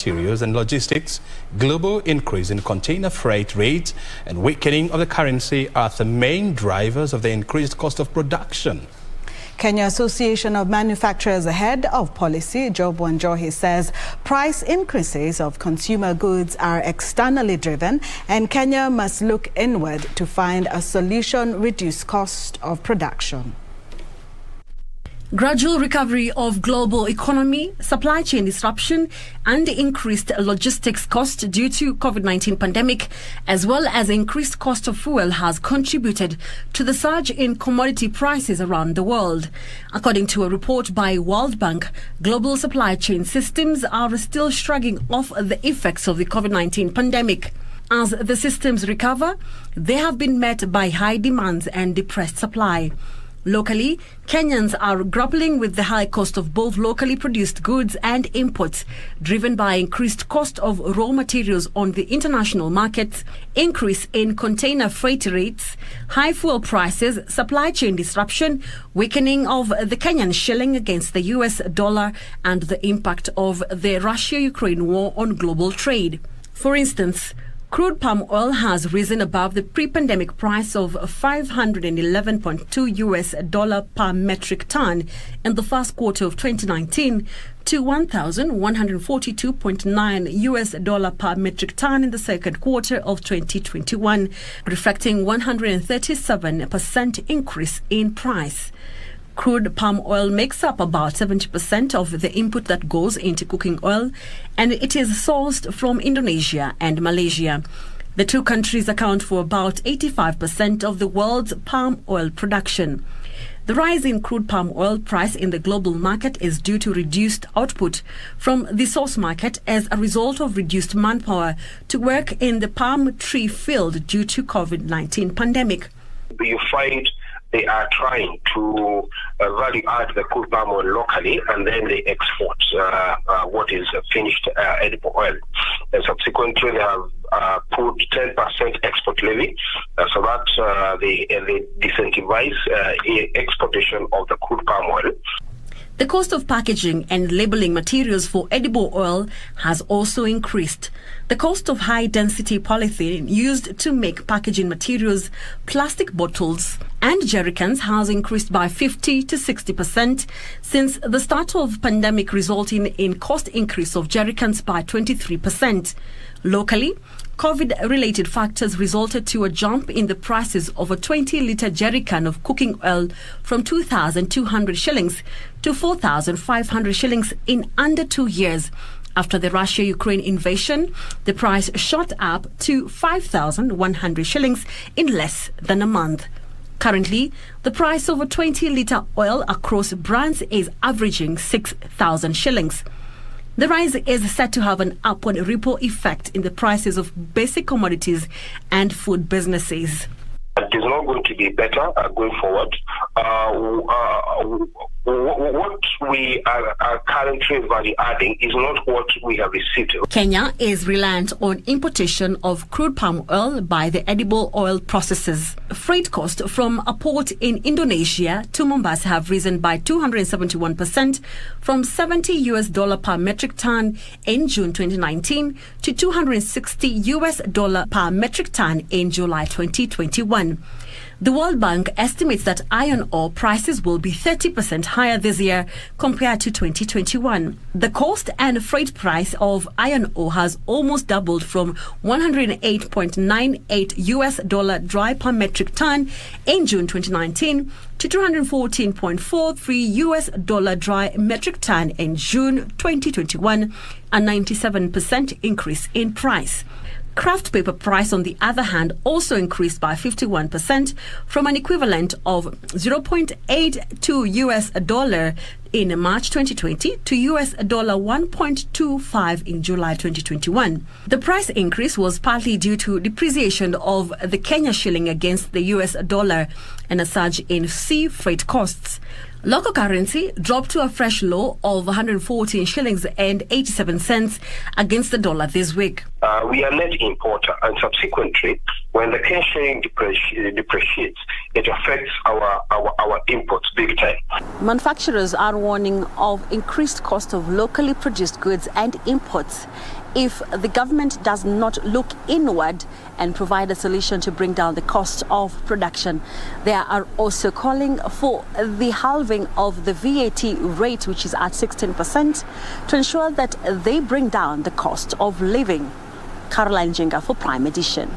materials and logistics, global increase in container freight rates and weakening of the currency are the main drivers of the increased cost of production. Kenya Association of Manufacturers Head of Policy, Job Wanjohi, says price increases of consumer goods are externally driven and Kenya must look inward to find a solution, reduce cost of production. Gradual recovery of global economy, supply chain disruption and increased logistics costs due to COVID-19 pandemic, as well as increased cost of fuel has contributed to the surge in commodity prices around the world. According to a report by World Bank, global supply chain systems are still shrugging off the effects of the COVID-19 pandemic. As the systems recover, they have been met by high demands and depressed supply. Locally, Kenyans are grappling with the high cost of both locally produced goods and imports, driven by increased cost of raw materials on the international markets, increase in container freight rates, high fuel prices, supply chain disruption, weakening of the Kenyan shilling against the US dollar, and the impact of the Russia-Ukraine war on global trade. For instance, crude palm oil has risen above the pre-pandemic price of $511.2 per metric ton in the first quarter of 2019 to $1,142.9 per metric ton in the second quarter of 2021, reflecting 137% increase in price. Crude palm oil makes up about 70% of the input that goes into cooking oil, and it is sourced from Indonesia and Malaysia. The two countries account for about 85% of the world's palm oil production. The rise in crude palm oil price in the global market is due to reduced output from the source market as a result of reduced manpower to work in the palm tree field due to COVID-19 pandemic. You find they are trying to value add the crude palm oil locally, and then they export what is finished edible oil. And subsequently, they have put 10% export levy, so that they disincentivize exportation of the crude palm oil. The cost of packaging and labeling materials for edible oil has also increased. The cost of high-density polythene used to make packaging materials, plastic bottles and jerrycans has increased by 50 to 60% since the start of pandemic, resulting in cost increase of jerrycans by 23%. Locally, COVID-related factors resulted to a jump in the prices of a 20-litre jerrycan of cooking oil from 2,200 shillings to 4,500 shillings in under 2 years. After the Russia-Ukraine invasion, the price shot up to 5,100 shillings in less than a month. Currently, the price of a 20-litre oil across brands is averaging 6,000 shillings. The rise is said to have an upward ripple effect in the prices of basic commodities and food businesses. It is not going to be better going forward. What we are currently value adding is not what we have received. Kenya is reliant on importation of crude palm oil by the edible oil processors. Freight costs from a port in Indonesia to Mombasa have risen by 271% from $70 per metric ton in June 2019 to $260 per metric ton in July 2021. The World Bank estimates that iron ore prices will be 30% higher this year compared to 2021. The cost and freight price of iron ore has almost doubled from $108.98 dry per metric ton in June 2019 to $214.43 dry metric ton in June 2021, a 97% increase in price. Kraft paper price, on the other hand, also increased by 51% from an equivalent of $0.82 in March 2020 to $1.25 in July 2021. The price increase was partly due to depreciation of the Kenya shilling against the US dollar and a surge in sea freight costs. Local currency dropped to a fresh low of 114 shillings and 87 cents against the dollar this week. We are net importer, and subsequently, when the Kenyan shilling depreciates, it affects our imports big time. Manufacturers are warning of increased cost of locally produced goods and imports if the government does not look inward and provide a solution to bring down the cost of production. They are also calling for the halving of the VAT rate, which is at 16%, to ensure that they bring down the cost of living. Caroline Jenga for Prime Edition.